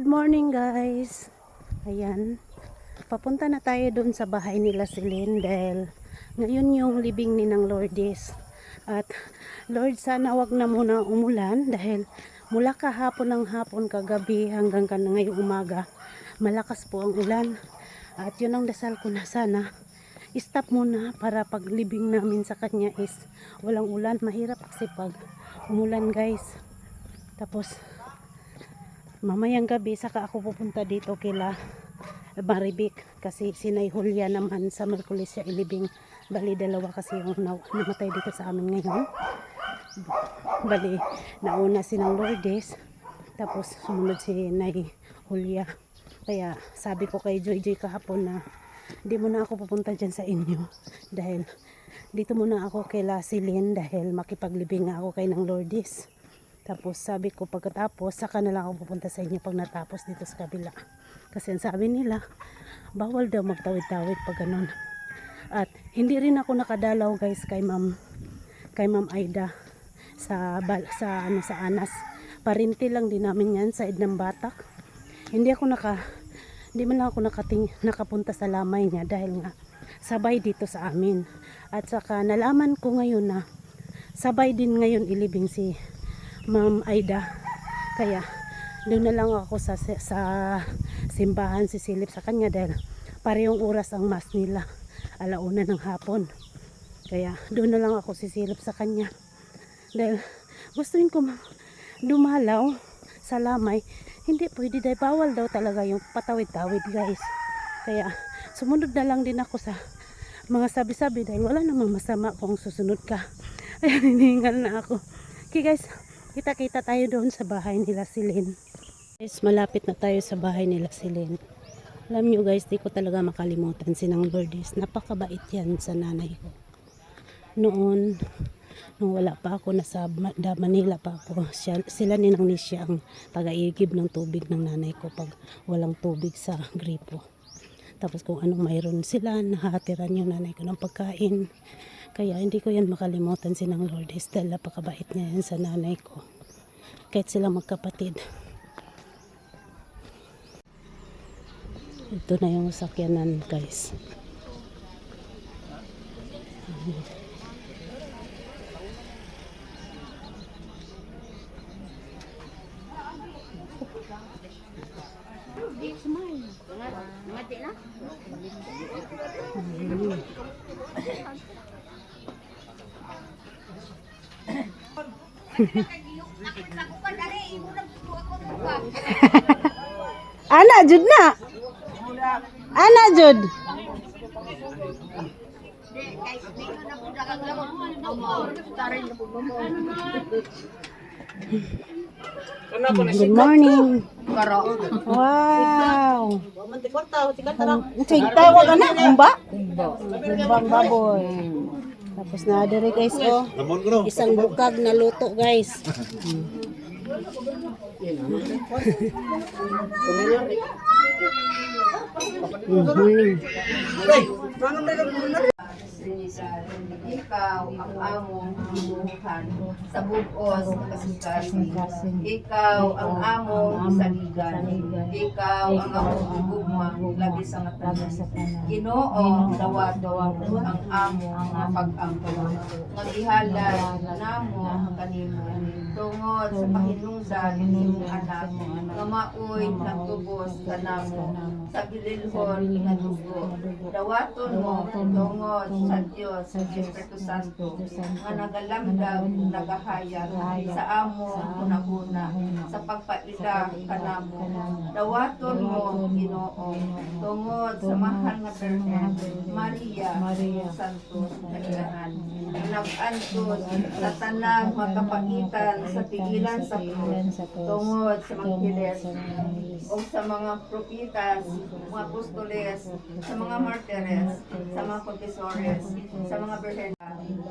morning guys. Ayan. Papunta na tayo dun sa bahay nila Celine dahil ngayon yung libing ni ng Lourdes. At Lord, sana wag na muna umulan dahil mula kahapon ng hapon kagabi hanggang ngayong umaga malakas po ang ulan. At yun ang dasal ko na sana stop muna para paglibing namin sa kanya is walang ulan. Mahirap kasi pag umulan guys. Tapos mamayang gabi saka ako pupunta dito kila Maribik kasi sinay Julia naman sa Merkulis siya ilibing. Bali dalawa kasi yung namatay dito sa amin ngayon. Bali nauna sinang Lourdes tapos sumunod si Nay Julia. Kaya sabi ko kay Joy kahapon na hindi muna ako pupunta dyan sa inyo dahil dito muna ako kila Celine dahil makipaglibing nga ako kay ng Lourdes. Tapos sabi ko pagkatapos saka na lang ako pupunta sa inyo pag natapos dito sa kabila. Kasi ang sabi nila bawal daw magtawid-tawid pag ganun. At hindi rin ako nakadalaw guys kay Ma'am Aida sa Anas. Parinti lang din namin yan sa ng Batak. Hindi man ako nakapunta sa lamay niya dahil nga sabay dito sa amin. At saka nalaman ko ngayon na sabay din ngayon ilibing si Ma'am Aida. Kaya doon na lang ako sa simbahan sisilip sa kanya dahil parehong oras ang mass nila, 1:00 ng hapon. Kaya doon na lang ako sisilip sa kanya dahil gustuin ko dumalaw sa lamay. Hindi pwede dahil bawal daw talaga yung patawid-tawid guys. Kaya sumunod na lang din ako sa mga sabi-sabi dahil wala namang masama kung susunod ka. Ayan, hinihingal na ako. Okay guys, kita-kita tayo doon sa bahay nila Celine. Guys, malapit na tayo sa bahay nila Celine. Alam nyo guys, di ko talaga makalimutan sinang Lourdes. Napakabait yan sa nanay ko. Nung wala pa ako, nasa Manila pa ako, sila ninang Nisha ang taga-igib ng tubig ng nanay ko pag walang tubig sa gripo. Tapos kung anong mayroon sila, nahatiran yung nanay ko ng pagkain. Kaya hindi ko yan makalimutan sinang Lourdes dahil napakabait niya yan sa nanay ko. Kahit sila magkapatid. Ito na yung sakyanan guys. Ana jud na. Ana jud. Good morning. Wow. Tawa ka na, kumba? Kumbang baboy. Tapos na dere guys oh. Isang bukag na luto guys. Ikaw ang among gibuhat sa bug-os kasing-kasing. Ikaw ang among saligan. Ikaw ang among gugma labi sa tanan. Ginoo dawat ang among pag-angkon. Magihalad namo kanimo tungod sa pahinungdan nimong anak nga maoy nagtubos kanamo sa bililhon nga dugo. Dawaton mo tungod sa Dios sa Espiritu Santo nga nagalamdag nagahayag sa among hunahuna sa pagpaila kanamo. Dawaton mo Ginoo tungod sa mahal nga Birhen Maria Santos nga ilahan. Nag-antos sa tanang magkapagitan sa tigilan sa krus tungod sa mangkiles o sa mga propitas, mga apostoles, sa mga martires, sa mga confessores, sa mga birhen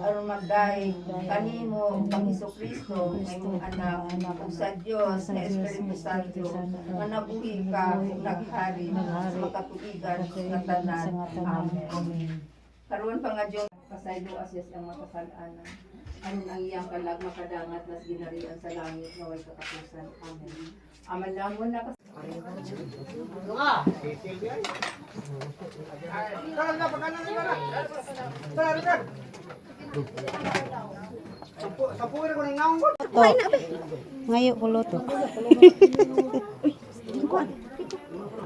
aron magday kanimo ang Hesukristo nga imong anak ug sa Dios nga Espiritu Santo nga nabuhi ka ug naghari sa makatuigan nga tanan. Amen. Karon pa nga Dios pasaylo asis ang makasalanan. Aron ang iyang kalag makadangat nas ginarian sa langit nga way katapusan. Amen. Aman lamon na To. Ngayo ko luto.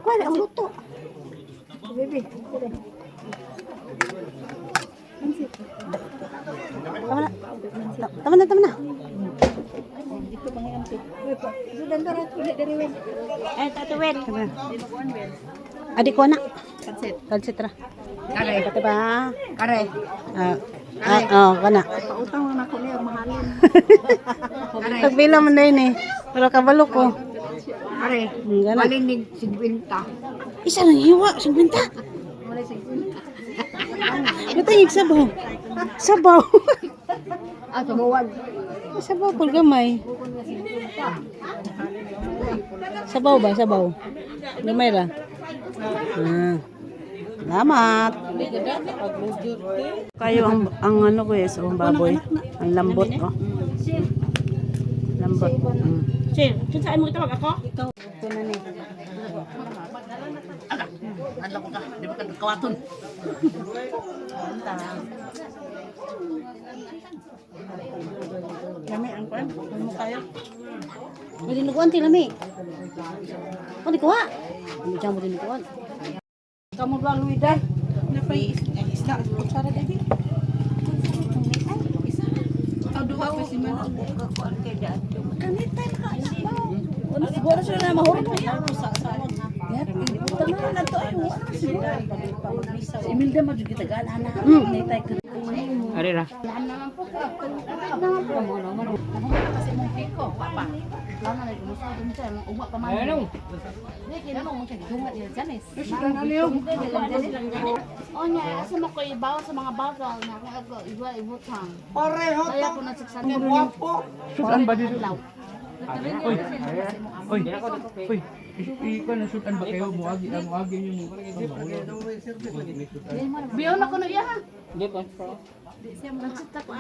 Kuan ang luto. Baby. Tama na. Tama na. Tatuwin. Adik ko na. Kansit ra. Kare. Kata ba? Kare. Kana. Pautang na ako niya mahalin. Kare. Pagpila man na yun eh. Pero kabalo ko. Kare. Gana. Maling ni 50. Isa lang hiwa, 50. Malay 50. Natayig sabaw. Sabaw. Tumuwag. Sabaw po gamay. Sabaw ba? Sabaw. Gamay ra. Salamat. Kayo ang ano ko yes, ang baboy. Ang lambot oh. Lambot. Sir, saan mo itawag ako? Ito na ni. Adlaw ko ka, di ba ka kawaton? Lami ang kwan, mo kayo. May dinuguan ti lami. Ano kuha? Ano jamo dinuguan? Kamu ba Luida? Napay isda kutsara dali. Duha pa si man ang kuan kay daan. Kanita ka. Ano siguro sila na mahurot mo yan. Tama na to ay si Imelda mo jud kita gaan ana. Nitay ka. Ari ra. Kasi mo piko papa. Lama na gusto ko dito ang uwa pa man. Ano? Kailan mo siya dunga diya janes. O niya, asa mo ko ibaw sa mga bagal na ako ibutang. Pareho Kaya ko nagsaksan ang guwapo. Sudan ba dito? law. Oy. Oy. Ikaw na sudan ba kayo mo agi niyo mo. Biyo na ko na iya ha. Di ba? Nagsita ko.